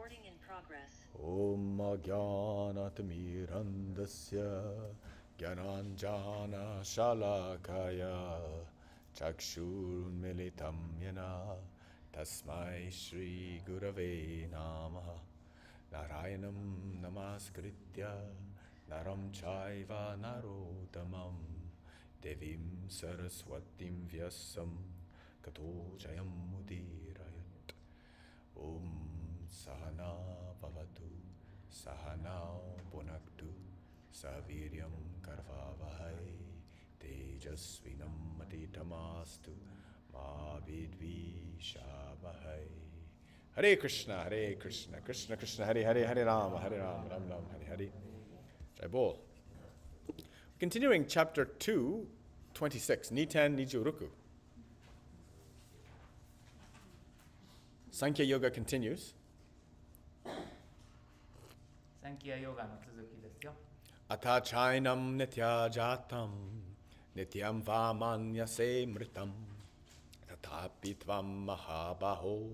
Recording in progress. Om Jnanatirandasya Gyananjana Shalakaya Chakshurmilitam Yana Tasmai Shri Gurave Namaha Narayanam Namaskritya Naram Chaiva Narotamam Devim Saraswatim Vyasam Kato Jayam Mudirayat. Om Sahana Bhavatu Sahanao Bhunaktu Saviryam Karvavahai Tejasvinam Matitamastu Ma Vidvishavahai. Hare Krishna, Krishna Krishna, Hare Hare, Hare Rama, Ram Ram, Hare Hare. Jai Bol. Continuing chapter 2, 26, Niten Nijuruku. Sankhya Yoga continues. Sankhya Yoga の続きですよ。 Atachainam nityajatam nityam vamanyase mritam tatapi tvam mahabaho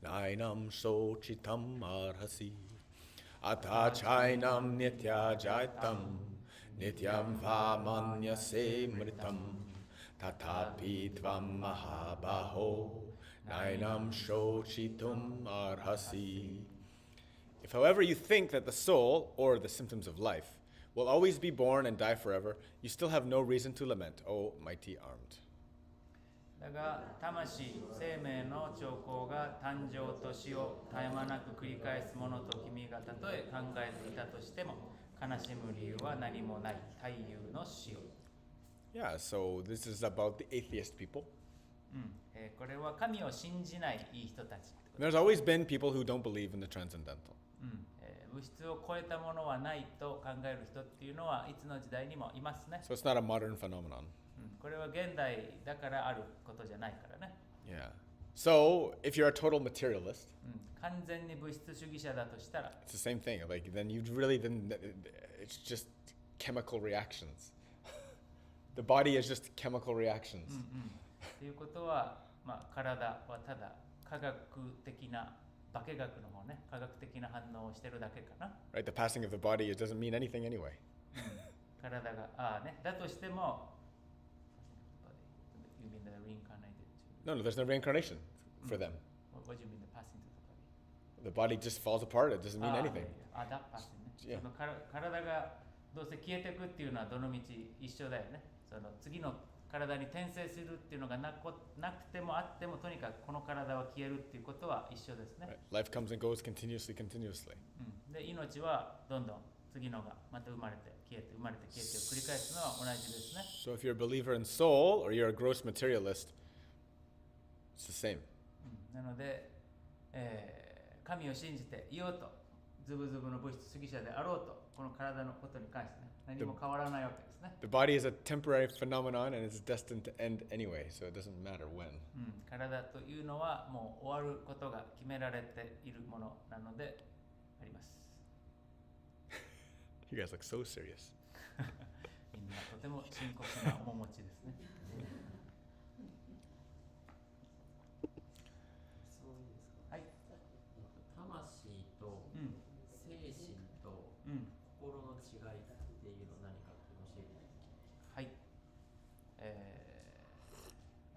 nainam sochitam arhasi. Atachainam nityajatam nityam vamanyase mritam tatapi tvam mahabaho nainam shochitum arhasi. If, however, you think that the soul, or the symptoms of life, will always be born and die forever, you still have no reason to lament, O mighty armed. だが魂、生命の兆候が誕生と死を絶え間なく繰り返すものと君がたとえ考えていたとしても、悲しむ理由は何もない太夫の死を。 Yeah, so this is about the atheist people. これは神を信じないいい人たち。 There's always been people who don't believe in the transcendental. 物質を超えたものはないと考える人っていうのはいつの時代にもいますね。 So it's not a modern phenomenon. これは現代だからあることじゃないからね。 Yeah. So if you're a total materialist, 完全に物質主義者だとしたら、 it's the same thing. Like then you really it's just chemical reactions. The body is just chemical reactions. ということは、体はただ科学的な化学の方ね、科学的な反応をしてるだけかな。 Right? The passing of the body, it doesn't mean anything anyway. 体がだとしても、You mean the reincarnated? No, there's no reincarnation for them. What do you mean the passing to the body? The body just falls apart. It doesn't mean anything. That passing ね。 Yeah. その体がどうせ消えていくっていうのはどの道一緒だよね。その次の体に転生するっていうのがなくてもあってもとにかくこの体は消えるっていうことは一緒ですね。 Right? Life comes and goes continuously. で命はどんどん次のがまた生まれて消えて生まれて消えてを繰り返すのは同じですね。 So if you're a believer in soul or you're a gross materialist, it's the same. なので、神を信じていようとズブズブの物質主義者であろうとこの体のことに関してね何も変わらないわけですね。 The body is a temporary phenomenon and it's destined to end anyway, so it doesn't matter when. 体というのはもう終わることが決められているものなのであります。You guys look so serious. みんなとても深刻な面持ちですね。そうですか。はい。魂と精神と心の違いっていうのは何か教えていただきます。はい。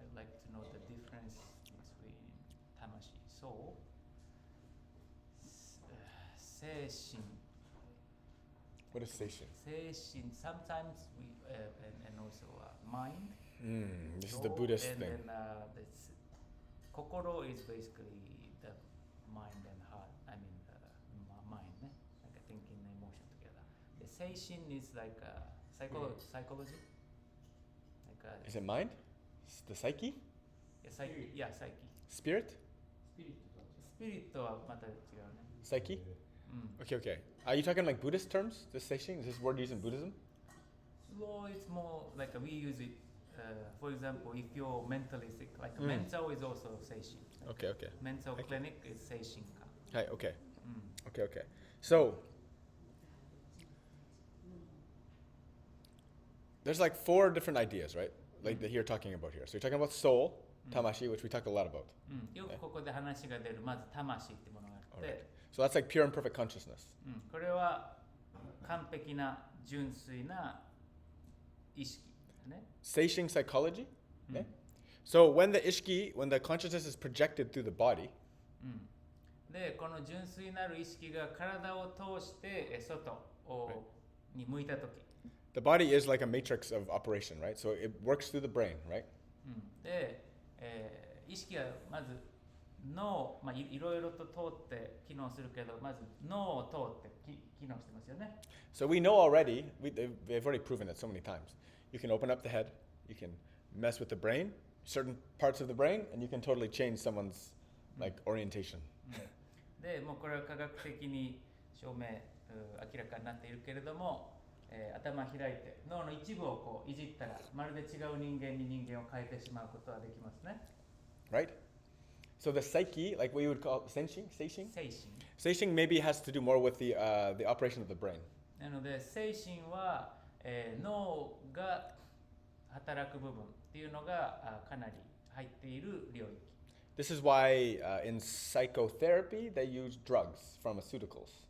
I'd like to know the difference between 魂、soul、精神。What is sation? 精神、sometimes we and also mind. This is the Buddhist and thing. Then kokoro is basically the mind and heart. I mean mind, like thinking and emotion together. The seishin is like psychology. Like Is it mind? It's the psyche? psyche. Yeah, psyche. Spirit? スピリットはまた違うね。Psyche? Okay. Are you talking like Buddhist terms? This seishin? Is this word used in Buddhism? Well, it's more like we use it. For example, if you're mentally sick, like mental is also seishin. Okay. Mental clinic is seishinka. Hi, okay. Okay. So, there's like 4 different ideas, right? Like that you're talking about here. So you're talking about soul, tamashi, which we talked a lot about. よくここで話が出るまず魂ってものがある。で、So that's like pure and perfect consciousness. これは完璧な純粋な意識ね。Seishin psychology. Okay? So when the consciousness is projected through the body, で、この純粋なる意識が体を通して外に向いたとき、the body is like a matrix of operation, right? So it works through the brain, right? で、意識はまず脳、いろいろと通って機能するけど、まず脳を通って機能してますよね。So we know already, they've already proven it so many times. You can open up the head, you can mess with the brain, certain parts of the brain, and you can totally change someone's like orientation. で、もうこれは科学的に明らかになっているけれども、頭開いて脳の一部をこういじったらまるで違う人間に人間を変えてしまうことはできますね。Right? So the psyche, like what you would call seishin, 精神 seishin maybe has to do more with the operation of the brain. なので精神は、脳が働く部分っていうのがかなり入っている領域。This is why in psychotherapy they use drugs, pharmaceuticals.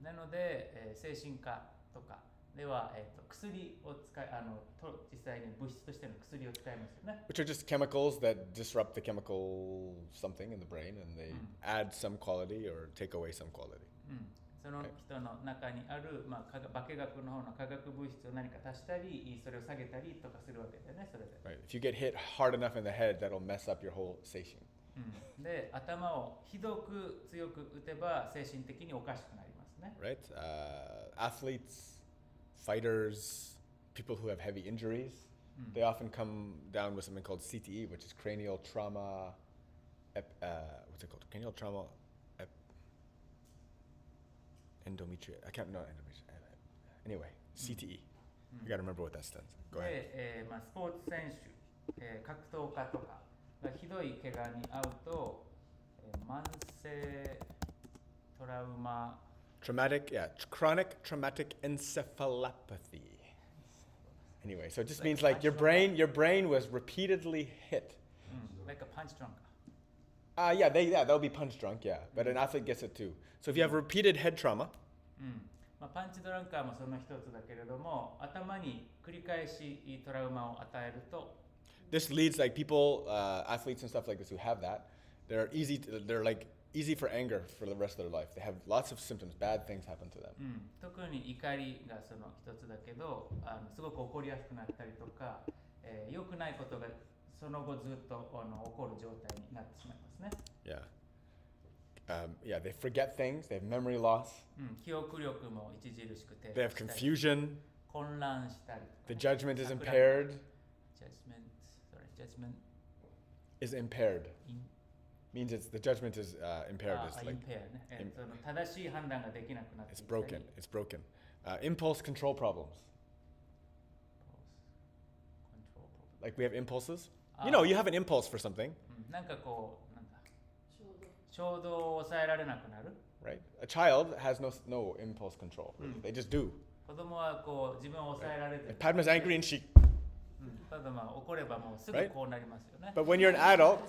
なので、精神科とかでは、薬を実際に物質としての薬を使いますよね。Which are just chemicals that disrupt the chemical something in the brain, and they add some quality or take away some quality. その人の中にある、化学の方の化学物質を何か足したり、それを下げたりとかするわけだよね、それで。Right. If you get hit hard enough in the head, that'll mess up your whole seishin. で、頭をひどく強く打てば精神的におかしくなりますね。Right? Athletes, fighters, people who have heavy injuries, they often come down with something called CTE, which is cranial trauma. What's it called? Cranial trauma. Endometrial. I can't know endometrial. Anyway, CTE. You gotta remember what that stands. Go ahead. で、スポーツ選手、格闘家とかがひどい怪我に遭うと、慢性トラウマ Traumatic, yeah, chronic traumatic encephalopathy. Anyway, so it just means like your brain was repeatedly hit. like a punch drunk. Yeah, they'll be punch drunk, yeah. But an athlete gets it too. So if you have repeated head trauma, パンチドランカーもその一つだけれども、頭に繰り返しトラウマを与えると、this leads like people, athletes and stuff like this who have that, they're like easy for anger for the rest of their life. They have lots of symptoms, bad things happen to them. 特に怒りがその一つだけど、すごく怒りやすくなったりとか、良くないことがその後ずっと起こる状態になってしまいますね。Yeah. They forget things. They have memory loss. 記憶力も著しく低 They have 下したり、 confusion. 混乱したりとか、 The judgment is impaired. Judgment Is impaired. in Means the judgment is impaired. It's like impaired ね。その正しい判断ができなくなってい it's ったり broken. It's broken. Impulse control problems. Control problem. Like we have impulses. You know, you have an impulse for something, なんかこう、なんだ、衝動を抑えられなくなる。 right? A child has no impulse control. Really. They just do. 子供はこう自分を抑えられて And Padma's angry and she. ただ怒ればもうすぐこうなりますよね。 But when you're an adult,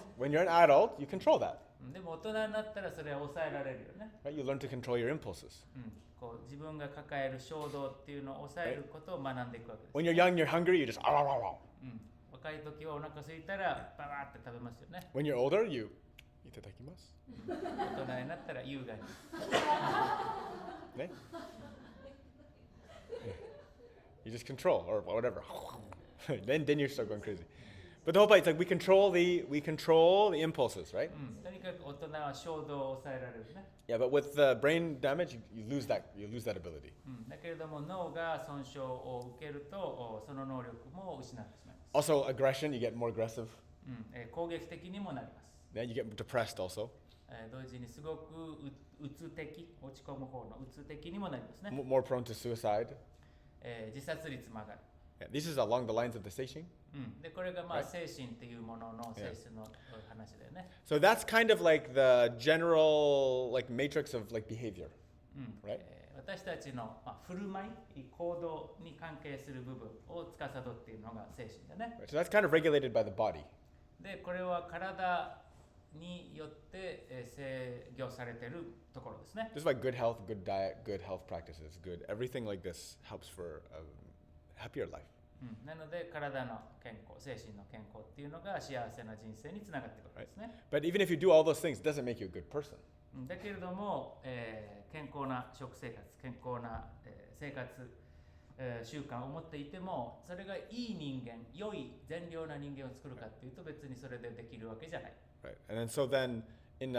you control that. でも大人になったらそれは抑えられるよね。 Right? You learn to control your impulses. こう自分が抱える衝動っていうのを抑えることを学んでいくわけです。 When you're young, you're hungry, you just. 若い時はお腹空いたらババーって食べますよね。 When you're older, you. いただきます。大人になったら優雅に。ね? You just control or whatever. then you start going crazy. But the whole point is like we control the impulses, right? とにかく大人は衝動を抑えられるね。 Yeah, but with the brain damage, you lose that ability. だけれども脳が損傷を受けるとその能力も失ってしまいます。 Also, aggression, you get more aggressive. 攻撃的にもなります。 Yeah, you get depressed also. 同時にすごくうつ的、落ち込む方のうつ的にもなりますね。 More prone to suicide. 自殺率も上がる。 Yeah, this is along the lines of the seishin. でこれが精神っていうものの性質の話だよね。 So that's kind of like the general like matrix of like behavior, right? 私たちの振る舞い、行動に関係する部分を司っているのが精神だね。 So that's kind of regulated by the body. でこれは体によって、制御されているところですね。 This is why good health, good diet, good health practices, good everything like this helps for a happier life. なので体の健康、精神の健康っていうのが幸せな人生につながってくるんですね。 But even if you do all those things, it doesn't make you a good person. だけれども、健康な食生活、健康な、生活、習慣を持っていても、それがいい人間、良い善良な人間を作るかっていうと別にそれでできるわけじゃない。Right. And then so then in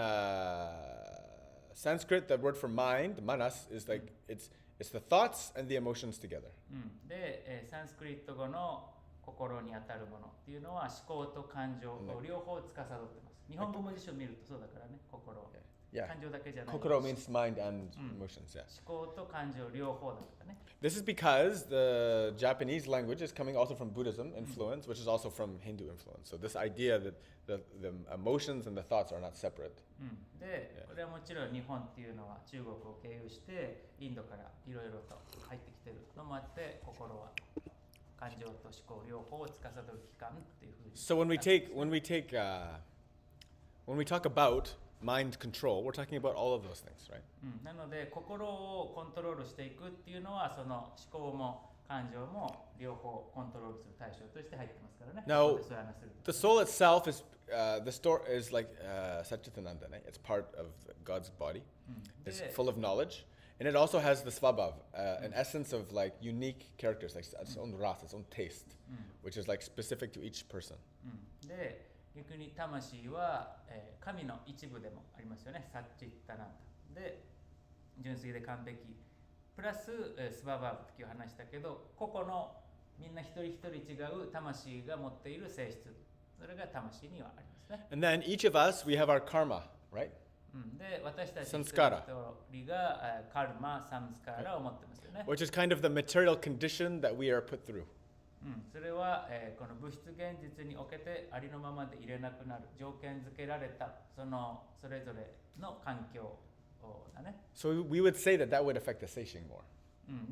Sanskrit, the word for mind, manas, is like it's the thoughts and the emotions together. で、サンスクリット語の心にあたるものっていうのは思考と感情を両方司ってます。日本語文字書を見るとそうだからね、心は。Yeah. 感情だけじゃない。 Kokoro means mind and emotions, yeah. 思考と感情両方だからね。 This is because the Japanese language is coming also from Buddhism influence, which is also from Hindu influence. So this idea that the emotions and the thoughts are not separate. で、これはもちろん日本っていうのは中国を経由してインドからいろいろと入ってきてるのもあって、心は感情と思考両方を司る機関っていうふうに。 So when we talk about mind control, we're talking about all of those things, right? なので心をコントロールしていくっていうのはその思考も感情も両方コントロールする対象として入ってますからね。 Now, ここでそういう話すると the soul itself is the store is like Satchitananda, right? It's part of God's body. It's full of knowledge, and it also has the svabhav, an essence of like unique characters, like its own ras, its own taste, which is like specific to each person. で、逆に魂は、神の一部でもありますよね。サッチッタナンダで純粋で完璧プラス、スババーブって今日話したけど、個々のみんな一人一人違う魂が持っている性質、それが魂にはありますね。 And then each of us, we have our karma, right? で、私たち一人一 Samskara 人がカルマ、サムスカーラを持ってますよね。 Which is kind of the material condition that we are put through. それは、この物質現実におけてありのままで入れなくなる条件付けられたそれぞれの環境だね。 So we would say that would affect the seishing more.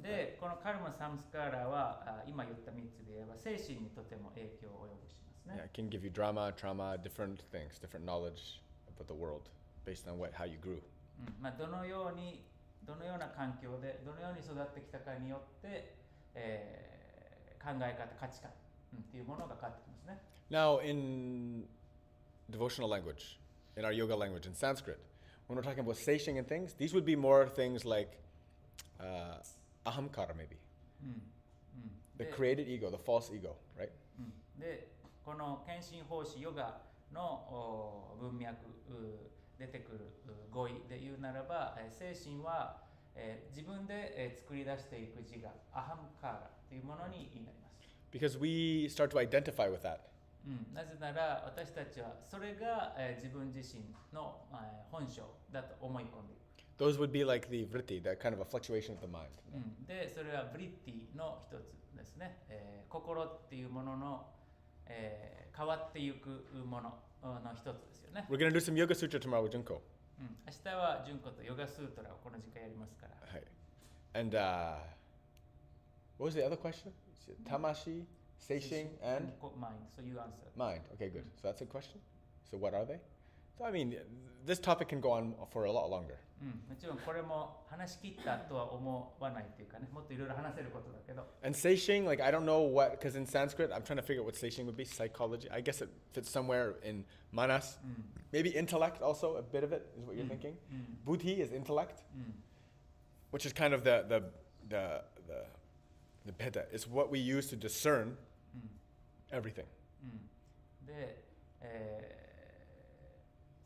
で、このカルマ、サムスカーラは今言った3つで言えば精神にとても影響を及ぼしますね。 Yeah, it can give you drama, trauma, different things, different knowledge about the world based on how you grew. どのような環境でどのように育ってきたかによって、考え方、価値観っていうものが変わってきますね。 Now, in devotional language, in our yoga language, in Sanskrit, when we're talking about seishing and things, these would be more things like ahamkara, maybe. The created ego, the false ego, right? で、この献身奉仕ヨガの文脈出てくる語彙で言うならば、精神は、自分で、作り出していく自我、アハムカーラというものになります。 Because we start to identify with that. なぜなら私たちはそれが、自分自身の、本性だと思い込んでいる。 Those would be like the vritti, that kind of a fluctuation of the mind. で、それはブリッティの一つですね。心っていうものの、変わっていくものの一つですよね。 We're going to do some Yoga Sutra tomorrow with Junko. 明日は純子とヨガスートラをこの時間やりますから。Hi. And what was the other question? Tamashi, seishing, and Mind. So you answer. mind. Okay, good. So that's a question. So what are they? So I mean, this topic can go on for a lot longer. もちろんこれも話し切ったとは思わないっていうかね、もっといろいろ話せることだけど。 And seishing, like I don't know what, because in Sanskrit, I'm trying to figure out what seishing would be. Psychology. I guess it fits somewhere in manas. Maybe intellect also. A bit of it is what you're thinking. Buddhi is intellect, which is kind of the beta. It's what we use to discern everything. で、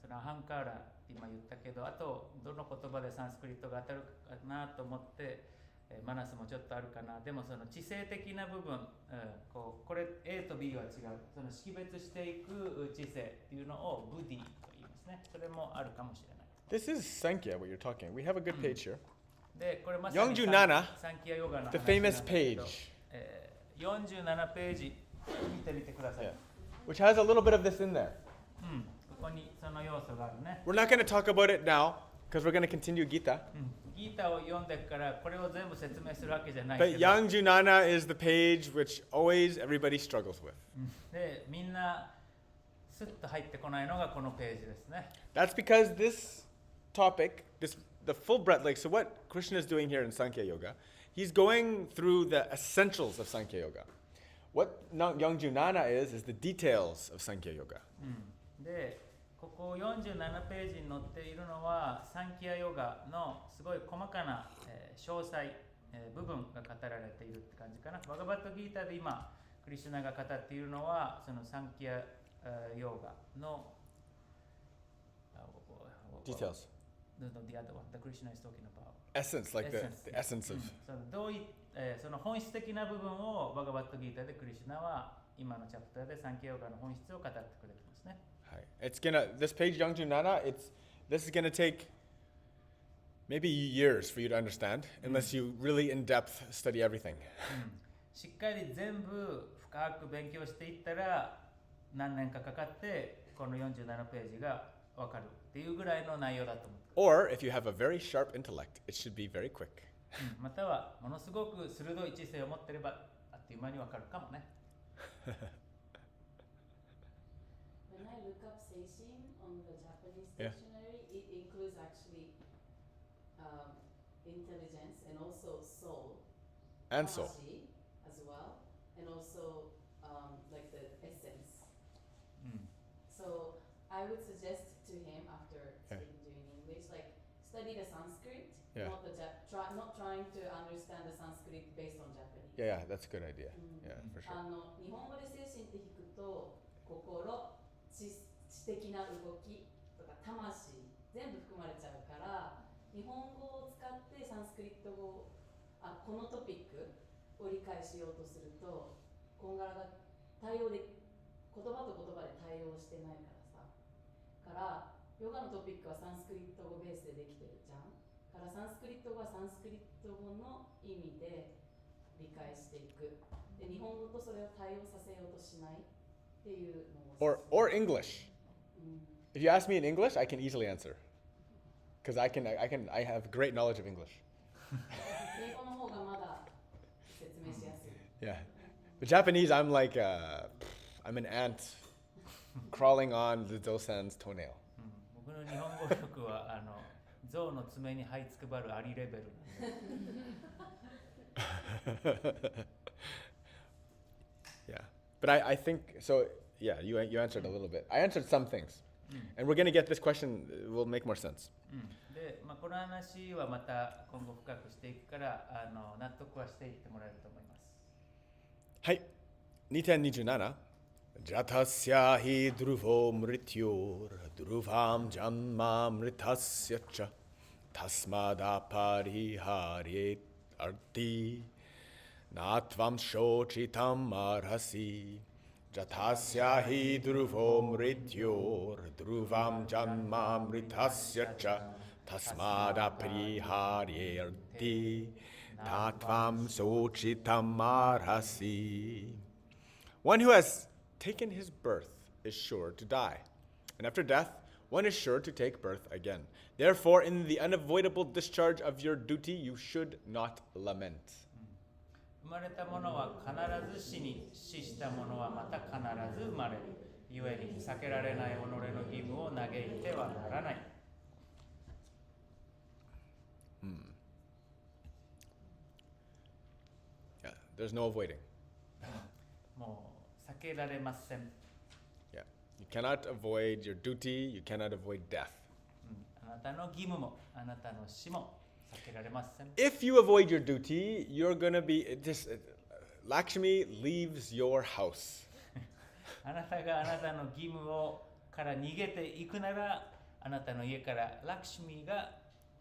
そのアハンカーラ今言ったけど、あとどの言葉でサンスクリットが当たるかなと思って、マナスもちょっとあるかな。でもその知性的な部分、これ A と B は違う。その識別していく知性っていうのをブディと言いますね。それもあるかもしれない。 This is Sankhya, what you're talking. We have a good page here. で、これまさに47サンキヤヨガの話 The なんだけ famous ど page. 47ページ見てみてください。 Yeah. Which has a little bit of this in there. ここにその要素があるね。 We're not going to talk about it now because we're going to continue Gita. ギータを読んでからこれを全部説明するわけじゃないけ But ど。 Yangjunana is the page which always everybody struggles with. で、みんなスッと入ってこないのがこのページですね。That's because this topic, the full breadth, like, so what Krishna is doing here in Sankhya Yoga, he's going through the essentials of Sankhya Yoga. What Young-Junana is the details of Sankhya Yoga. で、ここ47ページに載っているのはサンキャヨガのすごい細かな、詳細、部分が語られているって感じかな。バガバットギータで今クリシュナが語っているのはそのサンキャヨガの Details. The other one, the Krishna is talking about. Essence, like the essence of. その本質的な部分をバガバットギータでクリシュナは今のチャプターでサンキャヨガの本質を語ってくれてますね。This page, Young-Junana, this is gonna take maybe years for you to understand, unless you really in depth study everything. しっかり全部深く勉強していったら何年かかかってこの47ページがわかるっていうぐらいの内容だと思う。Or if you have a very sharp intellect, it should be very quick. またはものすごく鋭い知性を持っていればあっという間にわかるかもね。When I look up seishin on the Japanese dictionary, it includes actually intelligence and also soul, And soul. as well, and also like the essence. So I would suggest to him after speaking to you in English, like study the Sanskrit, not trying to understand the Sanskrit based on Japanese. Yeah, that's a good idea. Yeah, for sure. 日本語で精神って引くと心、知的な動きとか魂全部含まれちゃうから日本語を使ってサンスクリット語このトピックを理解しようとするとこんがらが対応で言葉と言葉で対応してないからさからヨガのトピックはサンスクリット語ベースでできてるじゃんからサンスクリット語はサンスクリット語の意味で理解していくで日本語とそれを対応させようとしないっていうのを Or English. If you ask me in English, I can easily answer. Because I have great knowledge of English. 英語の方がまだ説明しやすい Yeah. But Japanese, I'm like, I'm an ant crawling on the dosan's toenail. 僕の日本語力は象の爪に這いつくばるアリレベル。Yeah. But I think, so yeah, you answered a little bit. I answered some things. And we're going to get this question, will make more sense. で、この話はまた今後深くしていくから納得はしていってもらえると思います。はい。2.27 Jatasya hi dhruvo mrityor dhruvam janma mritasya cha tasmada pariharyet arti natvam shochitam arhasi Jatasya hi dhruvo mrityor dhruvam janma mritasya cha tasmada pariharyet natvam shochitam arhasi. One who has taken his birth is sure to die, and after death, one is sure to take birth again. Therefore, in the unavoidable discharge of your duty, you should not lament. 生まれたものは必ず死に、死したものはまた必ず生まれる。ゆえに避けられない己の義務を嘆いてはならない。Yeah, there's no avoiding. もう避けられません。Yeah, you cannot avoid your duty. You cannot avoid death. あなたの義務も、あなたの死も避けられません。If you avoid your duty, you're gonna be Lakshmi leaves your house. あなたがあなたの義務をから逃げていくなら、あなたの家からラクシミが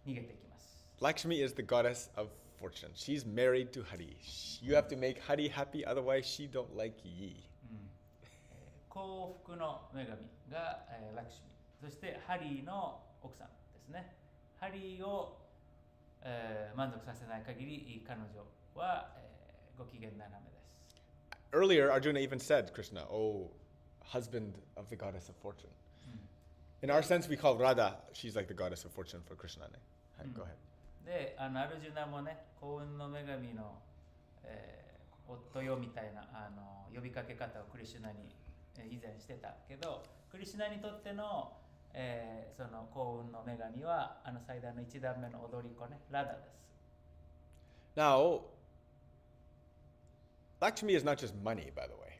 逃げていきます。Lakshmi is the goddess of fortune. She's married to Hari. You have to make Hari happy, otherwise she don't like ye. 幸福の女神が、ラクシミ。そしてハリーの奥さんですね。ハリーを、満足させない限り彼女は、ご機嫌斜めです。Earlier, Arjuna even said, Krishna, oh, husband of the goddess of fortune. In our sense, we call Radha, she's like the goddess of fortune for Krishna. Go ahead. で、アルジュナもね、幸運の女神の、夫よみたいな呼びかけ方をクリシュナに以前してたけど、クリシュナにとっての、その幸運の女神はあの祭壇の1段目の踊り子ね、ラダです。Now, Lakshmi is not just money, by the way.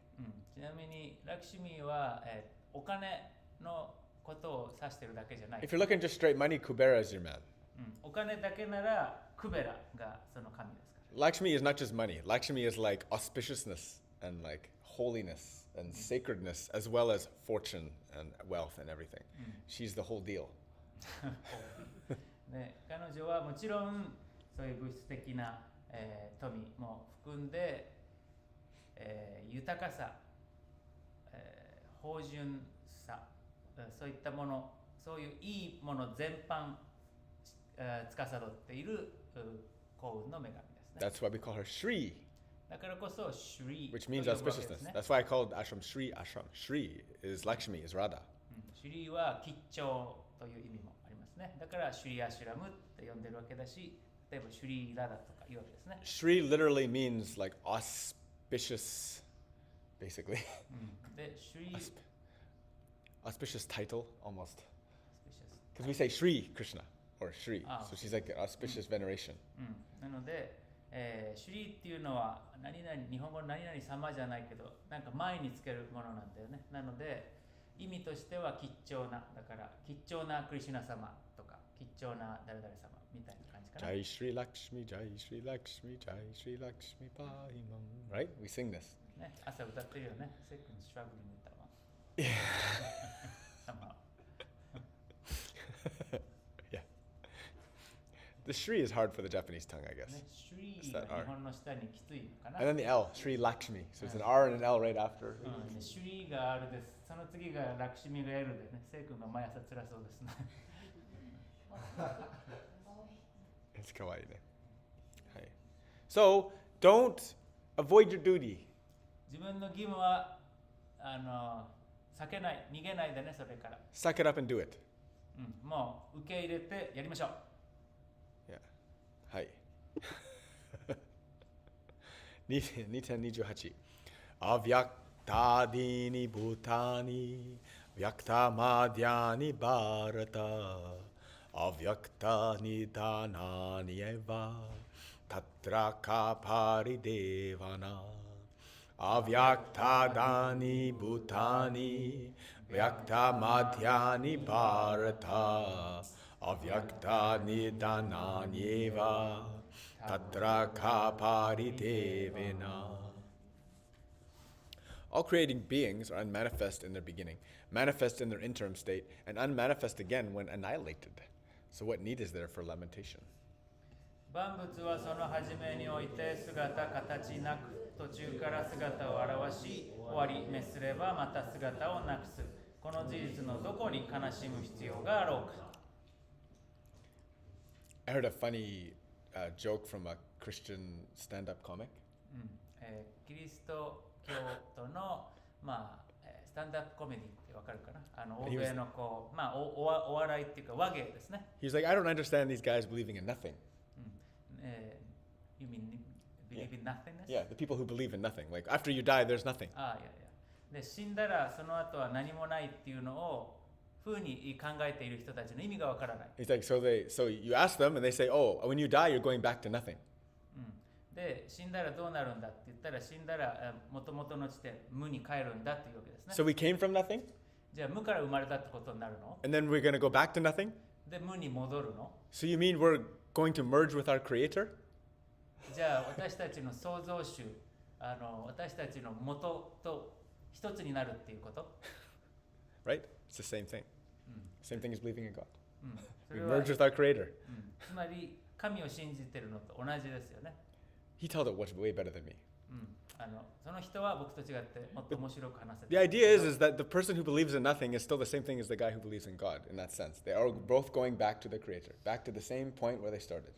ちなみにラクシュミーは、お金のことを指してるだけじゃない。If you're looking just straight money, Kubera is your man. お金だけならクベラがその神ですから。Lakshmi is not just money. Lakshmi is like auspiciousness and like holiness and sacredness, as well as fortune and wealth and everything. She's the whole deal. ね、彼女はもちろんそういう物質的な、富も含んで、豊かさ、芳醇さ、そういったもの、そういういいもの全般、司っている幸運の女神ですね。That's why we call her Shri, だからこそ Shri which means と呼ぶわけです auspiciousness. ね。That's why I called ashram Shri ashram. Shri is Lakshmi, is Radha. シュリーは吉祥という意味もありますね。だからシュリアシュラムって呼んでるわけだし、例えばシュリーラダとか言うわけですね。Shri literally means like auspicious, basically. で、シュリー Auspicious title, almost. スペシャス Because we say Shri Krishna or Shri. Ah. So she's like an auspicious veneration. なので、シュリーっていうのは何々、日本語の何々様じゃないけど、なんか前につけるものなんだよね。なので、意味としては吉祥な、だから吉祥なクリシュナ様とか、吉祥な誰々様みたいな感じかな。Jai Shri Lakshmi, Jai Shri Lakshmi, Jai Shri Lakshmi Pahimam. Right? We sing this. ね、朝歌ってるよね。セックのストラグリング歌は。Yeah. The Shri is hard for the Japanese tongue, I guess. ね、シュリ It's ーが that 日 R. 本の下にきついのかな。 And then the L, Shri Lakshmi. So it's an R and an L right after. ね、シュリーが R です。その次がラクシミが L でね、セイ君が毎朝辛そうですね。It's kawaii. Hi. So don't avoid your duty. 自分の義務は避けない、逃げないでね、それから。Suck it up and do it. もう受け入れてやりましょう。Yeah. Hi. 2.28 Avyaktadini bhutani Vyaktamadhyani bharata Avyaktani dhanani eva Tatra kapari devana Avyaktadani bhutani Vyaktamadhyani bharata Avyaktani dhanani eva Tatra kapari devena. All creating beings are unmanifest in their beginning, manifest in their interim state, and unmanifest again when annihilated. So what need is there for lamentation? 万物はその初めにおいて姿形なく、途中から姿を現し、終わり滅すればまた姿をなくす。この事実のどこに悲しむ必要があろうか。I heard a funny joke from a Christian stand-up comic. キリスト教徒の、スタンダップコメディってわかるかな、欧米のこう、お笑いっていうか和芸ですね。He was like, I don't understand these guys believing in nothing. You mean believe in nothingness? Yeah, the people who believe in nothing. Like after you die, there's nothing. いや。で、死んだらその後は何もないっていうのを風に考えている人たちの意味がわからない。He's like, so you ask them and they say, oh, when you die, you're going back to nothing. で、死んだらどうなるんだって言ったら、死んだら元々の地点、無に帰るんだっていうわけですね。So we came from nothing? じゃあ無から生まれたってことになるの？ And then we're going to go back to nothing? で、無に戻るの？ So you mean we're going to merge with our creator? じゃあ私たちの創造主、私たちの元と一つになるっていうこと？ Right? It's the same thing. Same thing as believing in God. そ We れは merge with our creator. つまり神を信じてるのと同じですよね。He told it way better than me. その人は僕と違ってもっと面白く話せて The idea is that the person who believes in nothing is still the same thing as the guy who believes in God in that sense. They are both going back to the creator, back to the same point where they started.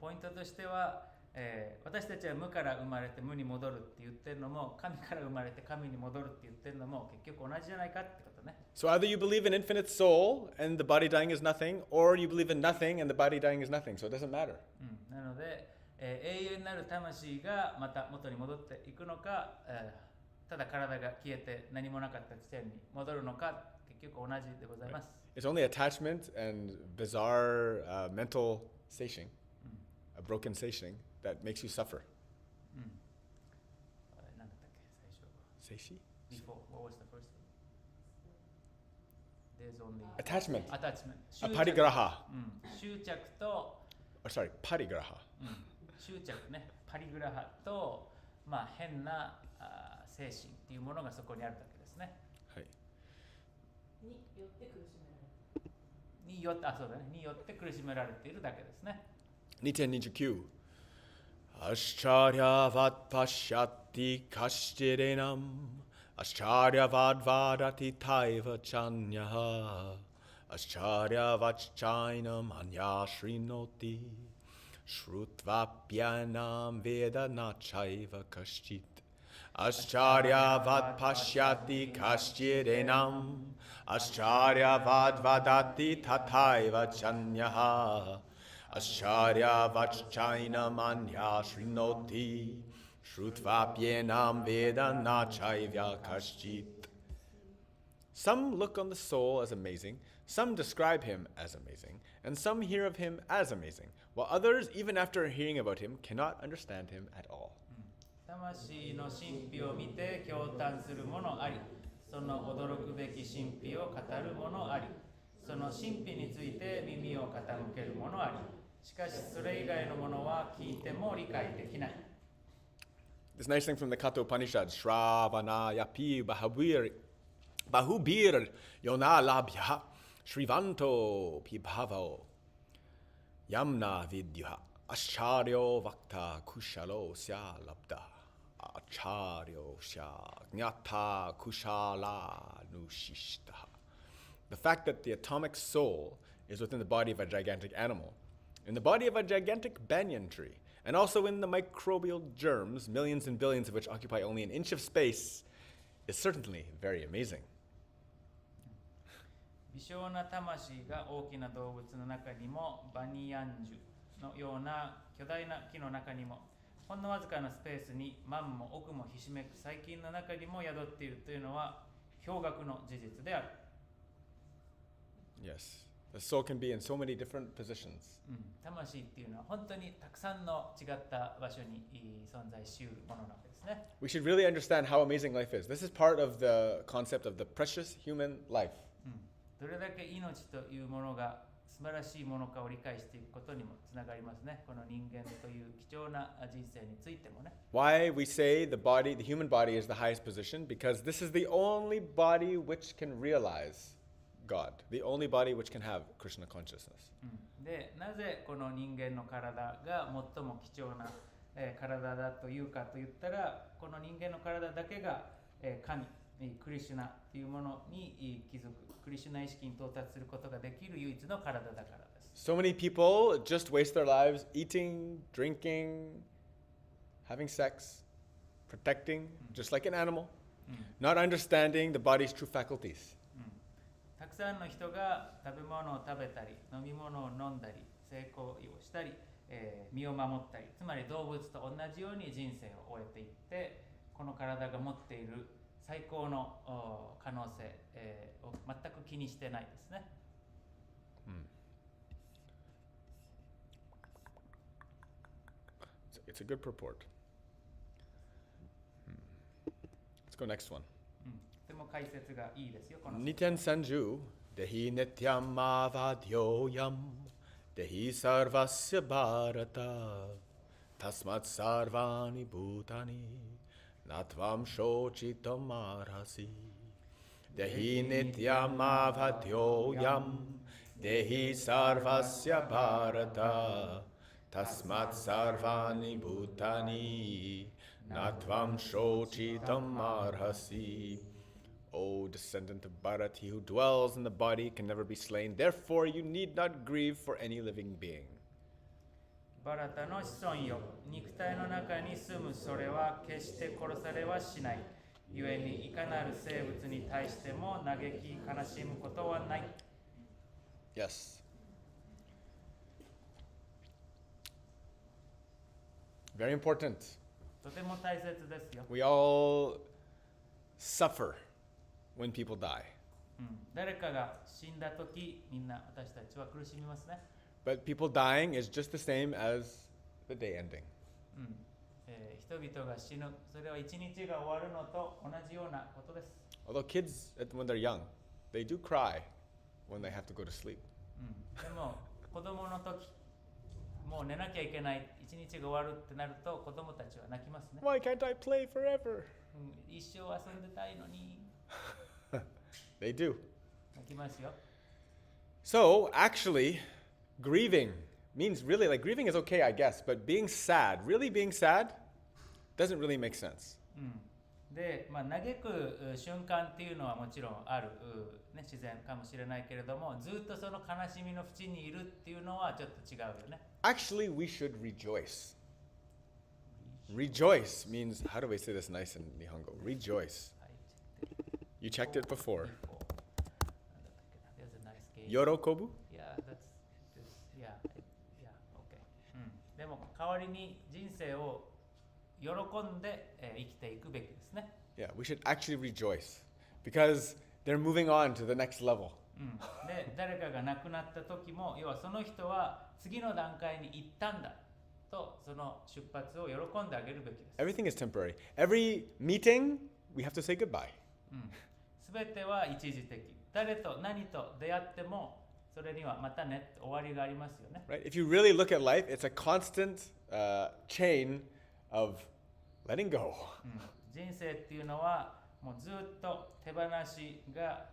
ポイントとしては、私たちは無から生まれて無に戻るって言ってるのも、神から生まれて神に戻るって言ってるのも結局同じじゃないかってことね。So either you believe in infinite soul and the body dying is nothing, or you believe in nothing and the body dying is nothing. So it doesn't matter. なので、永遠なる魂がまた元に戻っていくのか、ただ体が消えて何もなかった地点に戻るのか、結局同じでございます。It's only attachment and bizarre mental satiating, a broken satiating, that makes you suffer. 何だったっけ最初。 Sati? Before, what was the first thing? There's only Attachment. attachment. Parigraha. 執着と、parigraha. 執着ね、パリグラハと、まあ、変な精神っていうものがそこにあるだけですね。はい。によって苦しめられる。そうだね。によって苦しめられているだけですね。2.29 Ascharyavat pashyati kashchirenam Ascharyavat vadati taiva chanyaha Ascharyavat anya shrinoti Shrutvapyanam veda nachaiva kashchit Ascharyavat pashyati kashchirenam Ascharyavat vadati tataiva chanyaha Ascharya vachchaina manya shrinoti Shrutvapyenam veda nachaivya kaschit. Some look on the soul as amazing, some describe him as amazing, and some hear of him as amazing, while others, even after hearing about him, cannot understand him at all. 魂の神秘を見て驚嘆する者あり、その驚くべき神秘を語る者あり、その神秘について耳を傾ける者あり、しかしそれ以外のものは聞いても理解できない。This nice thing from the Katha Upanishad, Shravana yapi bahubir yona labhya Shrivanto pibhavo Yamna vidyuha Acharyo vakta kushalo sya labda Acharyo sya gnata kushala nushishta. The fact that the atomic soul is within the body of a gigantic animal, in the body of a gigantic banyan tree, and also in the microbial germs, millions and billions of which occupy only an inch of space, is certainly very amazing. 微小な魂が大きな動物の中にも、バニヤンジュのような巨大な木の中にも、ほんのわずかなスペースに万も億もひしめく細菌の中にも宿っているというのは驚愕の事実である。Yes, the soul can be in so many different positions. 魂っていうのは本当にたくさんの違った場所に存在しうるものなわけですね。We should really understand how amazing life is. This is part of the concept of the precious human life. どれだけ命というものが素晴らしいものかを理解していくことにもつながりますね。この人間という貴重な人生についてもね。Why we say the human body is the highest position? Because this is the only body which can realize God, the only body which can have Krishna consciousness. で、なぜこの人間の体が最も貴重な体だというかと言ったら、この人間の体だけが神、クリシュナというものに気づく、クリシュナ意識に到達することができる唯一の体だからです。So many people just waste their lives eating, drinking, having sex, protecting, just like an animal, not understanding the body's true faculties. たくさんの人が食べ物を食べたり、飲み物を飲んだり、性行為をしたり、身を守ったり、つまり動物と同じように人生を終えていって、この体が持っている最高の可能性を全く気にしてないですね。It's a good purport. Let's go next one. とても解説がいいですよ。この Niten sanju dehi nityam avadyoyam dehi sarvasya bharata tasmat sarvani bhutani natvam shochitam arhasi dehi nityam avadyoyam dehi sarvasya bharata tasmat sarvani bhutani natvam shochitam arhasi. O descendant of Bharat, he who dwells in the body can never be slain. Therefore, you need not grieve for any living being. バラタの子孫よ、肉体の中に住むそれは決して殺されはしない。故にいかなる生物に対しても嘆き悲しむことはない。Yes. Very important. とても大切ですよ。We all suffer when people die. 誰かが死んだ時、みんな私たちは苦しみますね。But people dying is just the same as the day ending. 人々が死ぬ、それは一日が終わるのと同じようなことです。Although kids, when they're young, they do cry when they have to go to sleep. でも子供の時、もう寝なきゃいけない、一日が終わるってなると子供たちは泣きますね。Why can't I play forever? 一生遊んでたいのに。They do. 泣きますよ。So, actually, grieving means really, like, grieving is okay, I guess, but being sad, really being sad, doesn't really make sense. で、嘆く瞬間っていうのはもちろんある、ね、自然かもしれないけれども、ずっとその悲しみの淵にいるっていうのはちょっと違うよね。Actually, we should rejoice. Rejoice means, how do we say this nice in Nihongo? Rejoice. You checked it before. There's a nice game. Yorokobu? Yeah, okay. でも代わりに人生を喜んで、生きていくべきですね。Yeah, we should actually rejoice because they're moving on to the next level. で、誰かが亡くなった時も、要はその人は次の段階に行ったんだと、その出発を喜んであげるべきです。Everything is temporary. Every meeting, we have to say goodbye. すべては一時的。誰と何と出会っても、それにはまたねって終わりがありますよね。Right? If you really look at life, it's a constant chain of letting go. 人生っていうのはもうずっと手放しが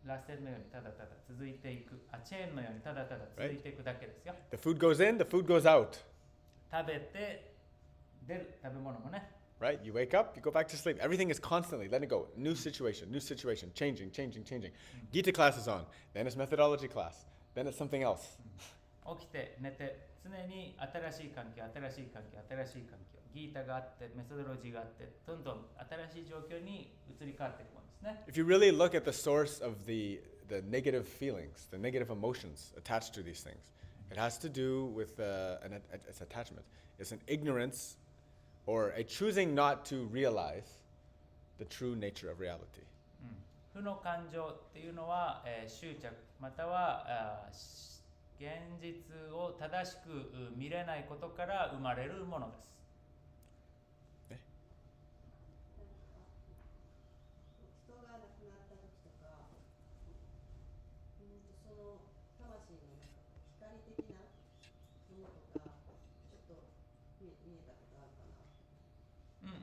螺旋のようにただただ続いていく、チェーンのようにただただ続いていくだけですよ。The food goes in, the food goes out. 食べて出る食べ物もね。Right? You wake up, you go back to sleep. Everything is constantly letting go. New situation, changing. Gita class is on. Then it's methodology class. Then it's something else. 起きて寝て常に新しい環境、ギータがあってメソドロジーがあってどんどん新しい状況に移り変わっていくものですね。If you really look at the source of the negative feelings, the negative emotions attached to these things, it has to do with its attachment. It's an ignorance or a choosing not to realize the true nature of reality. 負の感情っていうのは、執着または現実を正しく見れないことから生まれるものです。人が亡くなった時とか、その魂の光的なものとか、ちょっと見えたことあるかな。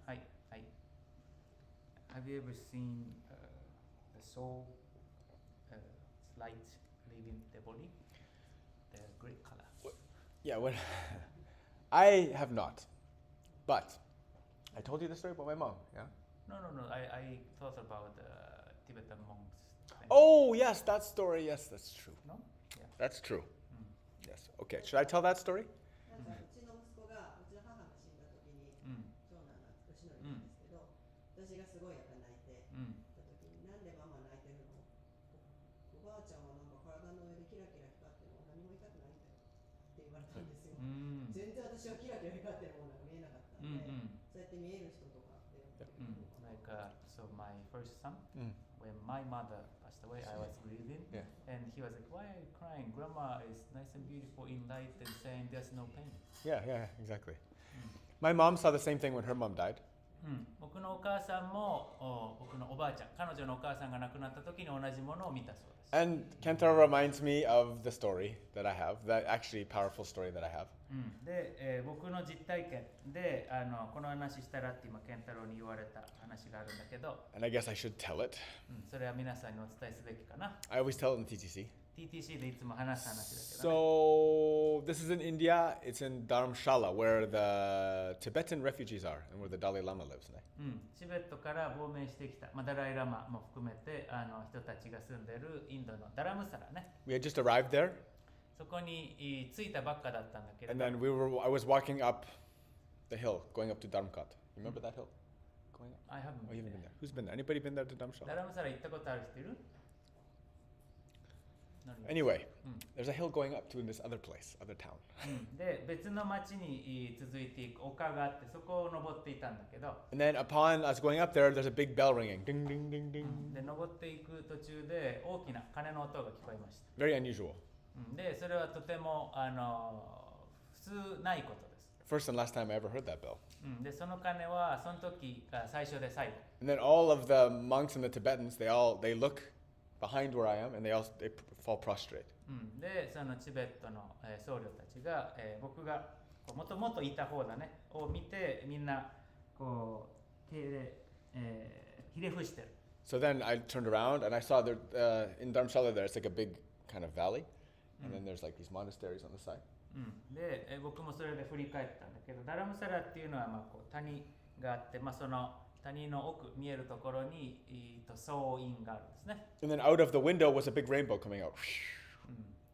はい。Have you ever seen the soul light leaving the body? The great color. Yeah, I have not. But I told you the story about my mom, yeah? No. I thought about the Tibetan monks. Thing. Oh, yes, that story. Yes, that's true. No? Yeah. That's true. Yes. Okay, should I tell that story? なんかうちの息子が、うちの母が死んだ時に、長男が牛のなんですけど、私がすごいやっぱ泣いてた時に、なんでママ泣いてるの？おばあちゃんはなんか体の上でキラキラ光ってるの何も痛くないんだよって言われたんですよ。全然私はキラキラ光ってるものが見えなかったんで、そうやって見える人とかって。Like so my first son, when my mother passed away, I was grieving, and he was like, "Why are you crying? Grandma is nice and beautiful in light and saying there's no pain." Yeah, exactly. My mom saw the same thing when her mom died. 僕のお母さんも僕のおばあちゃん、彼女のお母さんが亡くなった時に同じものを見たそうです。And Kentaro reminds me of the story that I have, that actually powerful story that I have. で、僕の実体験でこの話したらって今健太郎に言われた話があるんだけど、And I guess I should tell it. それは皆さんにお伝えすべきかな。I always tell it in TTC. TTC でいつも話す話だけど、ね。So this is in India. It's in Dharamshala, where the Tibetan refugees are, and where the Dalai Lama lives. チベットから亡命してきた、ダライラマも含めて人たちが住んでるインドのダラムサラね。We had just arrived there. そこに着いたばっかだったんだけれど。And then I was walking up the hill, going up to Dharmkat. You remember that hill? Going up? I haven't. Oh, you haven't been there. Who's been there? Anybody been there to Dharamshala? ダラムサラ行ったことある人いる？ Anyway, there's a hill going up to in this other place, other town. で別の町に続いていく丘があってそこを登っていたんだけど And then upon us going up there, there's a big bell ringing. Ding, ding, ding, ding. で登っていく途中で大きな鐘の音が聞こえました Very unusual. でそれはとても普通ないことです First and last time I ever heard that bell. でその鐘はその時が最初で最後 And then all of the monks and the Tibetans, they look behind where I am and they fall prostrate. でそのチベットの、僧侶たちが、僕がもともといた方だねを見てみんなこう手で、ひれ伏してる So then I turned around and I saw there in Dharamshala there, it's like a big kind of valley. And then there's like these monasteries on the side. で、僕もそれで振り返ったんだけどダラムサラっていうのは、こう谷があって、その谷の奥見えるところに僧院があるんですね And then out of the window was a big rainbow coming out.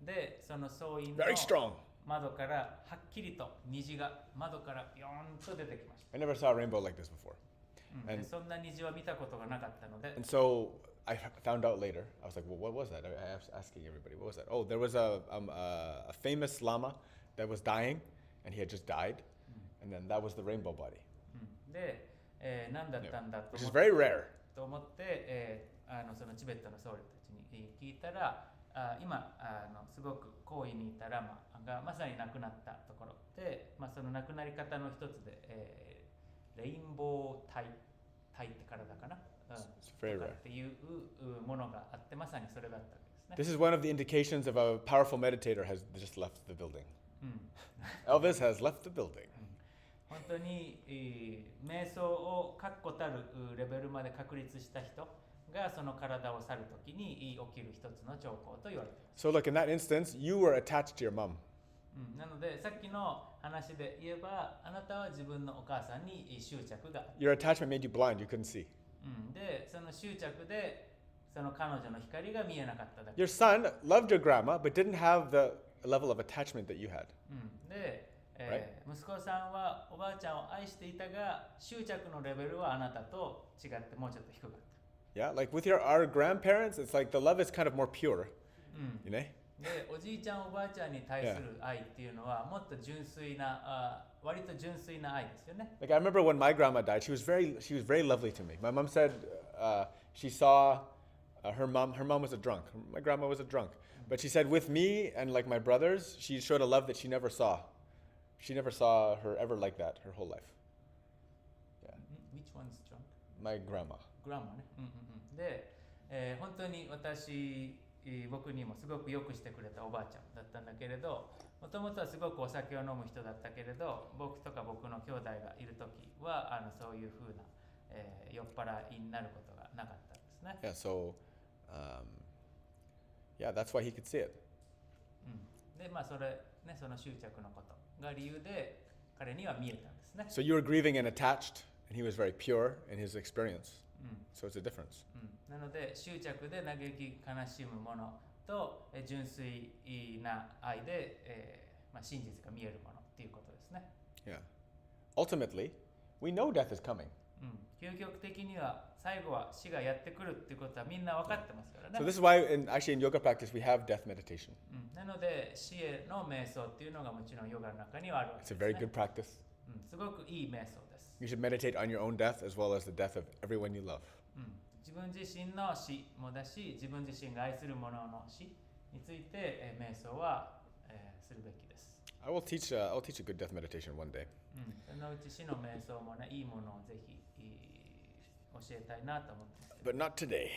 で、その僧院の Very strong. 窓からはっきりと虹が窓からビヨーンと出てきました I never saw a rainbow like this before. でそんな虹は見たことがなかったので And so I found out later. I was like, well, what was that? I was asking everybody, what was that? Oh, there was a famous lama that was dying, and he had just died. And then that was the rainbow body. で、何だったんだと Which 思 is って very rare. そのチベットの僧侶たちに聞いたら今すごく高位にいたラマがまさに亡くなったところで、その亡くなり方の一つで、レインボー体って体かな、It's very とか rare. っていうものがあってまさにそれだったわけですね。 This is one of the indications of a powerful meditator has just left the building. Elvis has left the building. 本当に、瞑想を確固たるレベルまで確立した人がその体を去るときに起きる一つの兆候と言われています。 So look, in that instance, you were attached to your mom. なのでさっきの話で言えばあなたは自分のお母さんに執着がある、 Your attachment made you blind. You couldn't see. でその執着でその彼女の光が見えなかっただけ Your son loved your grandma, but didn't have the level of attachment that you had. で、Right. 息子さんはおばあちゃんを愛していたが執着のレベルはあなたと違ってもうちょっと低かった Yeah, like with our grandparents, it's like the love is kind of more pure. You know? でおじいちゃんおばあちゃんに対する愛っていうのはもっと純粋な割と純粋な愛ですよね Like I remember when my grandma died, she was very lovely to me. My mom said she saw her mom was a drunk. My grandma was a drunk. But she said with me and like my brothers, she showed a love that she never saw. She never saw her ever like that her whole life. Yeah. Which one's drunk? My grandma. グラマね、で、本当に僕にもすごくよくしてくれたおばあちゃんだったんだけれどもともとはすごくお酒を飲む人だったけれど僕とか僕の兄弟がいる時はそういう風な、酔っ払いになることがなかったんですね Yeah, so yeah, that's why he could see it. でその執着のことが理由で彼には見えたんですね So you were grieving and attached, and he was very pure in his experience. So it's a difference. なので執着で嘆き悲しむものと純粋な愛で、真実が見えるものっていうことですね Yeah. Ultimately, we know death is coming. 究極的には最後は死がやってくるっていうことはみんな分かってますからね So this is why, actually, in yoga practice, we have death meditation. なので死への瞑想っていうのがもちろんヨガの中にはあるわ It's け a です、ね very good practice. すごくいい瞑想です、 You should meditate on your own death as well as the death of everyone you love. 自分自身の死もだし自分自身が愛する者の死について、瞑想は、するべきです、I'll teach a good death meditation one day. そのうち死の瞑想もねいいものをぜひ教えたいなと思ってますけ But not today.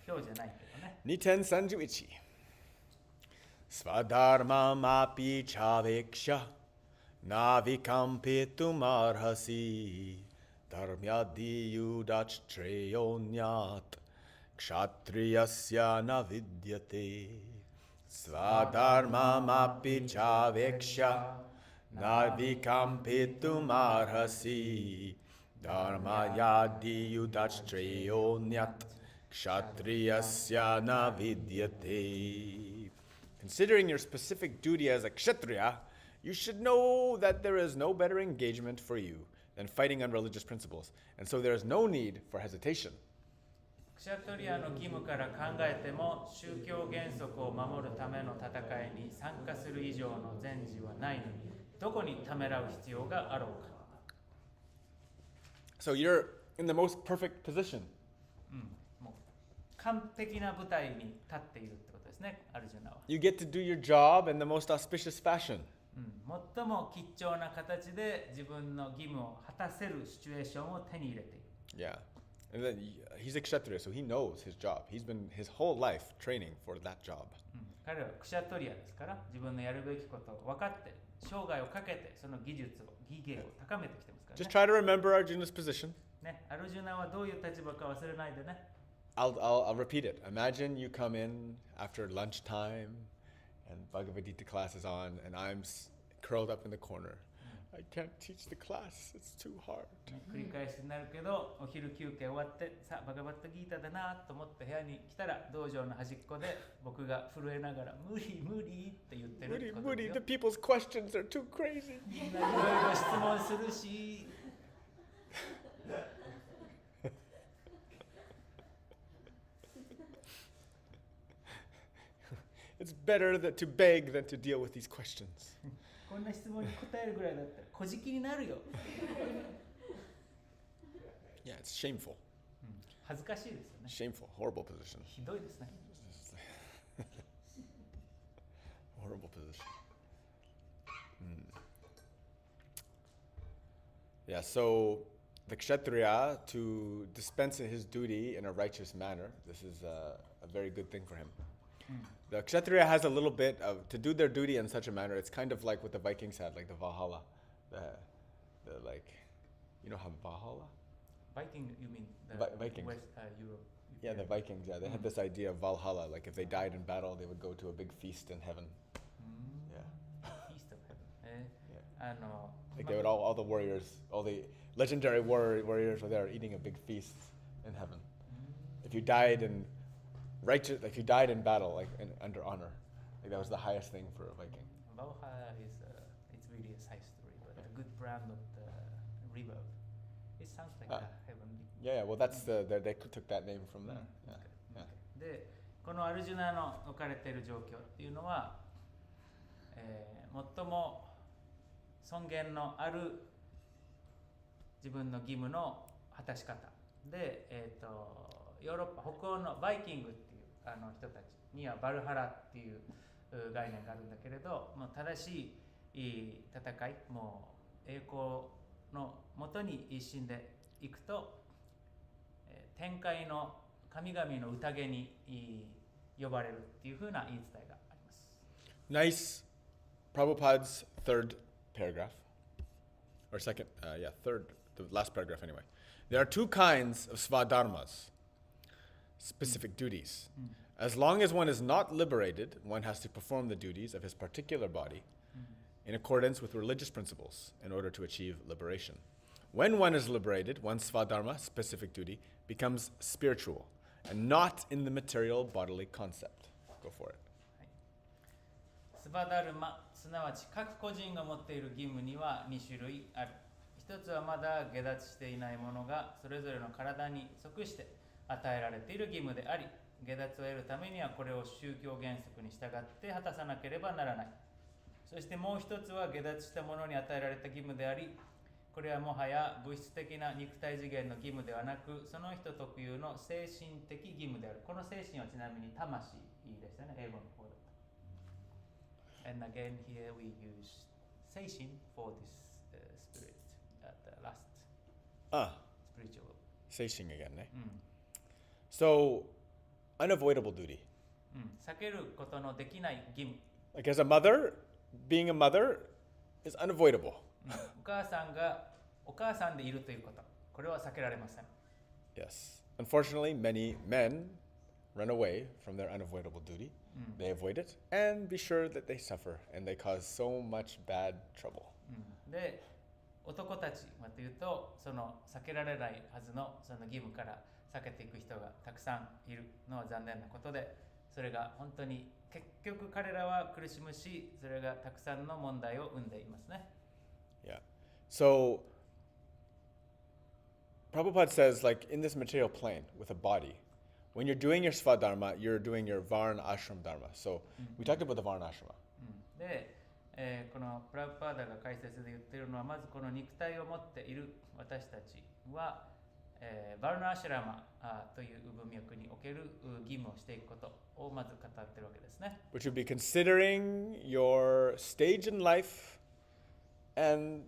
ど今日じゃないけどね Niten Sanjuichi. Swadharma mapi chaveksha navikampitum arhasi dharmyadi yudach treyonyat kshatriyasya navidyate. Swadharma mapi chaveksha navikampitum arhasi Dharma yadi yudachtreyonyat kshatriyasya navidyate. Considering your specific duty as a kshatriya, you should know that there is no better engagement for you than fighting on religious principles, and so there is no need for hesitation. クシャトリアの義務から考えても宗教原則を守るための戦いに参加する以上の善事はないのにどこにためらう必要があろうか。So you're in the most perfect position. もう完璧な舞台に立っているってことですね、アルジュナは。You get to do your job in the most auspicious fashion. 最も吉祥な形で自分の義務を果たせるシチュエーションを手に入れている。Yeah. And then he's a kshatriya, so he knows his job. He's been his whole life training for that job. 彼はクシャトリアですから自分のやるべきことを分かって生涯をかけてその技術を技芸を高めてきてますからね。Just try to remember Arjuna's position. ね、アルジュナはどういう立場か忘れないでね。I'll repeat it. Imagine you come in after lunchtime and Bhagavad Gita class is on and I'm curled up in the corner. I can't teach the class. It's too hard. 繰り返しになるけど、お昼休憩終わってさあバガバットギータだなと思って部屋に来たら道場の端っこで僕が震えながら無理無理って言ってるってことですよ。 The people's questions are too crazy. みんないろいろ質問するしIt's better to beg than to deal with these questions. こんな質問に答えるぐらいだったら小じきになるよ。Yeah, it's shameful. 恥ずかしいですよね。 Shameful. Horrible position. ひどいですね。Horrible position. Yeah, so the kshatriya, to dispense his duty in a righteous manner, this is a very good thing for him. The kshatriya has a little bit of, to do their duty in such a manner, it's kind of like what the Vikings had, like the Valhalla. The like, you know how Valhalla? Viking, you mean the Vikings. West Europe? Yeah, the Vikings, yeah. They had this idea of Valhalla, like if they died in battle, they would go to a big feast in heaven. Yeah. Feast of Heaven. Yeah. Like they would all the warriors, all the legendary warriors were there eating a big feast in heaven. If you died in righteous, like you died in battle, like under honor, like that was the highest thing for a Viking. Valhalla is it's really a side story, but a good brand of the river. It sounds like a heavenly. Yeah, well that's they took that name from there. Yeah. で、このアルジュナの置かれている状況っていうのは、最も尊厳のある自分の義務の果たし方で、ヨーロッパ北欧のバイキングっていう人たちにはバルハラっていう概念があるんだけれど、もう正しい戦い、もう栄光のもとに死んでいくと、天界の神々の宴に呼ばれるっていうふうな言い伝えがあります。Nice. Prabhupada's third paragraph, or second, third, the last paragraph anyway. There are two kinds of svadharmas, specific duties. As long as one is not liberated, one has to perform the duties of his particular body in accordance with religious principles in order to achieve liberation. When one is liberated, one's svadharma, specific duty, becomes spiritual and not in the material bodily concept. Go for it. スバダルマ、すなわち各個人が持っている義務には2種類ある。一つはまだ下脱していないものがそれぞれの体に即して与えられている義務であり、下脱を得るためにはこれを宗教原則に従って果たさなければならない。そしてもう一つは下脱したものに与えられた義務であり、これはもはや物質的な肉体次元の義務ではなく、その人特有の精神的義務である。この精神はちなみに魂でしたね、英語の方だと。And again here we use 精神 for this spirit at the last spiritual. Seishing again, eh? So, unavoidable duty. 避けることのできない義務。 Like as a mother, being a mother is unavoidable. お母さんがお母さんでいるということ、これは避けられません。 Yes. Unfortunately, many men run away from their unavoidable duty. They avoid it and be sure that they suffer and they cause so much bad trouble. で、男たちというと、その避けられないはずのその義務から避けていく人がたくさんいるのは残念なことで、それが本当に結局彼らは苦しむし、それがたくさんの問題を生んでいますね。Yeah. So, Prabhupada says, like in this material plane with a body, when you're doing your Svadharma, you're doing your Varna Ashram Dharma. So we talked about the Varna Ashrama. で、このプラブパーダが解説で言っているのは、まずこの肉体を持っている私たちは、バルナアシュラマという文脈における義務をしていくことをまず語っているわけですね。Which would be considering your stage in life, and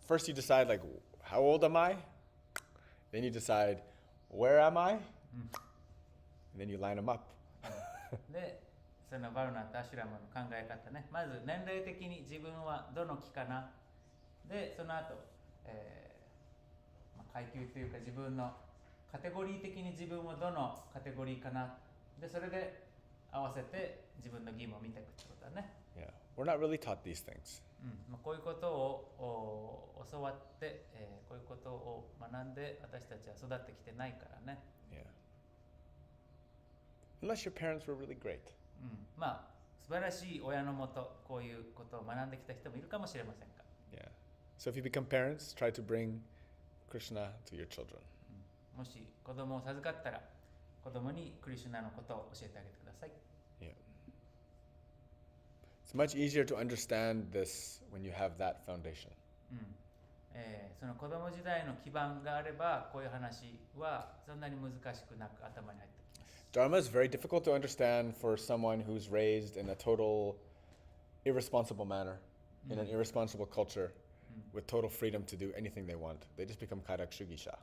first you decide like, how old am I? Then you decide, where am I? And then you line them up. で、そのバルナとアシュラマの考え方ね。まず年齢的に自分はどの期かな。で、その後、階級というか自分のカテゴリー的に自分はどのカテゴリーかな。で、それで合わせて自分の義務を見ていくってことだね。Yeah, we're not really taught these things. こういうことを教わって、こういうことを学んで私たちは育ってきてないからね。Yeah. Unless your parents were really great. まあ素晴らしい親のもとこういうことを学んできた人もいるかもしれませんが。Yeah. So if you become parents, try to bring Krishna to your children. もし子供を授かったら子供にクリシュナのことを教えてあげてください。Yeah. It's much easier to understand this when you have that foundation. その子供時代の基盤があればこういう話はそんなに難しくなく頭に入ってきます。Dharma is very difficult to understand for someone who's raised in a total irresponsible manner, in an irresponsible culture, with total freedom to do anything they want. They just become Kairak Shugisha.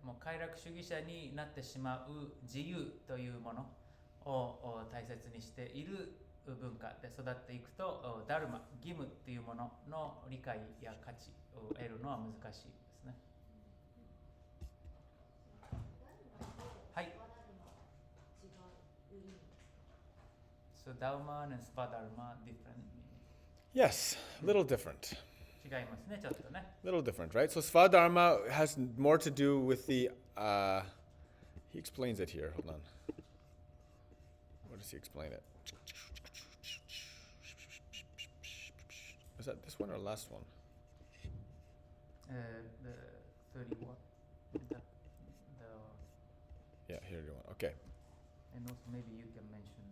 もう快楽主義者になってしまう自由というものを大切にしている文化で育っていくと、ダルマ、義務っていうものの理解や価値を得るのは難しいですね。はい。So Dharma and Svadharma different meaning. Yes, a little different. 違いますね、ちょっとね。Little different, right? So Svadharma has more to do with the, he explains it here, hold on. Where does he explain it? Is that this one or last one? The 31. Yeah, here you go. Okay. And also maybe you can mention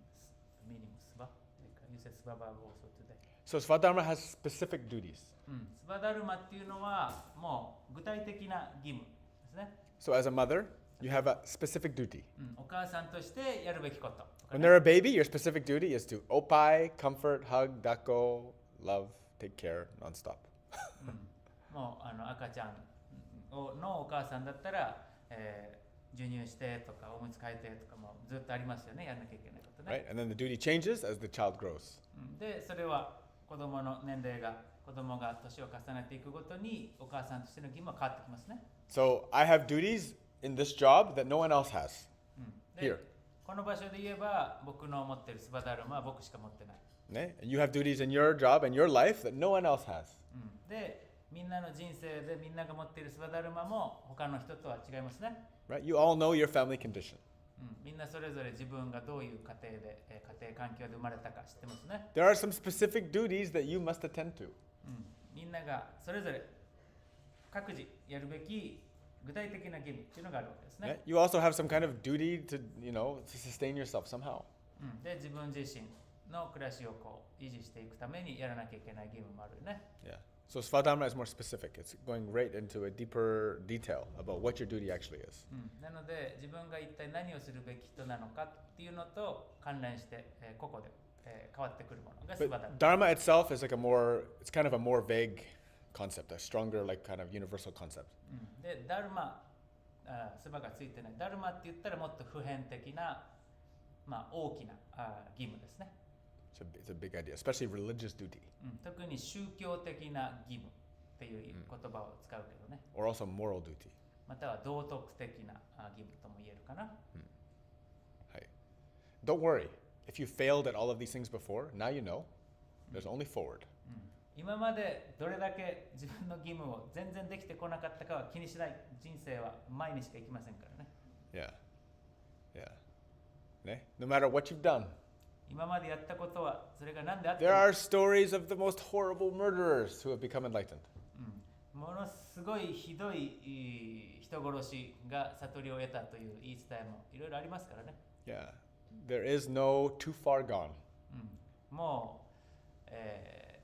the meaning sva. Like you said svabha also today. So Svadharma has specific duties. スバダルマっていうのはもう具体的な義務ですね。So as a mother, you have a specific duty. お母さんとしてやるべきこと。 When they're a baby, your specific duty is to opai, comfort, hug, dako, love, take care, nonstop. もう赤ちゃんのお母さんだったら、授乳してとかおむつ替えてとかもずっとありますよね、やらなきゃいけないことね。Right? And then the duty changes as the child grows. で、それは子供の年齢が子供が年を重ねていくごとにお母さんとしての義務は変わってきますね。So I have duties in this job that no one else has. で Here. この場所で言えば僕の持っているスバダルマは僕しか持ってない。And you have duties in your job and your life that no one else has. で、みんなの人生でみんなが持っているスバダルマも他の人とは違いますね。Right? You all know your family condition. みんなそれぞれ自分がどういう家庭で、家庭環境で生まれたか知ってますね。There are some specific duties that you must attend to. みんながそれぞれ各自やるべき具体的な義務っていうのがあるわけですね。Right? You also have some kind of duty to, to sustain yourself somehow. で、自分自身の暮らしを維持していくためにやらなきゃいけない義務もあるよね。Yeah. So Svadharma is more specific. It's going right into a deeper detail about what your duty actually is. なので自分が一体何をするべき人なのかっていうのと関連して、個々で、変わってくるものがスバダルマ。But Dharma itself is like it's kind of a more vague concept, a stronger like kind of universal concept. で、ダルマ、スバがついてない。ダルマって言ったらもっと普遍的な、大きな義務ですね。It's a big idea, especially religious duty. 特に宗教的な義務っていう言葉を使うけどね。Or also moral duty. または道徳的な義務とも言えるかな。Hey. Don't worry. If you failed at all of these things before, now you know. There's only forward. 今までどれだけ自分の義務を全然できてこなかったかは気にしない。人生は前にしか行きませんからね。Yeah. Yeah. No matter what you've done. 今までやったことはそれが何であって There も are stories of the most horrible murderers who have become enlightened. ものすごいひどい人殺しが悟りを得たという言い伝えもいろいろありますからね。Yeah. There is no too far gone. もう、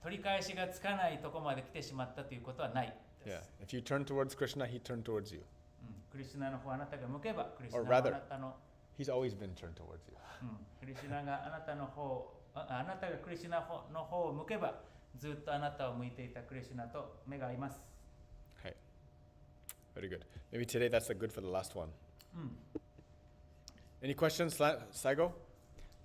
取り返しがつかないところまで来てしまったということはないです。Yeah. If you turn towards Krishna, he turned towards you. クリシュナの方あなたが向けば、クリシュ Or ナはあ rather, なたの、he's always been turned towards you. クリシュナがあなたの方、あなたがクリシュナの方を向けば、ずっとあなたを向いていたクリシュナと目が合います。Okay. Very good. Maybe today that's good for the last one. Any questions, Saigo?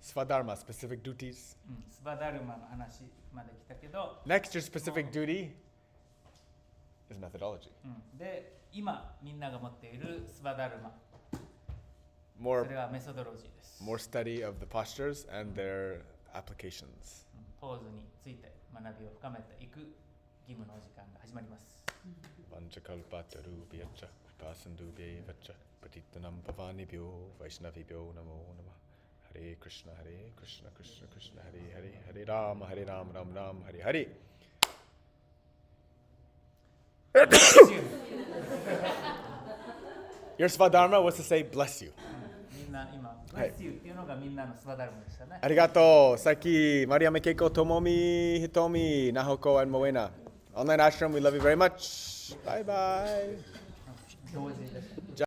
Svadharma, specific duties. スバダルマの話まで来たけど、 Next, your specific duty is methodology. で、今みんなが持っているスバダルマ、そ More れはメソドロジーです。 more study of the postures and their applications. ポーズについて学びを深めていく義務のお時間が始まります。Vanchakalpatarubhyacha kripasindubhyevacha patittanam pavanibhyo vaishnavibhyo namo namah. Hare Krishna, Krishna Krishna, Hare Hare, Hare Rama, Ram Ram, Hare Hare. Your Svadharma was to say bless you. みんな今、bless you っていうのがみんなのスバダルマでしたね。Arigato, Saki, Mariame Keiko, Tomomi, Hitomi, Nahoko, and Moena. Online Ashram, we love you very much. Bye bye.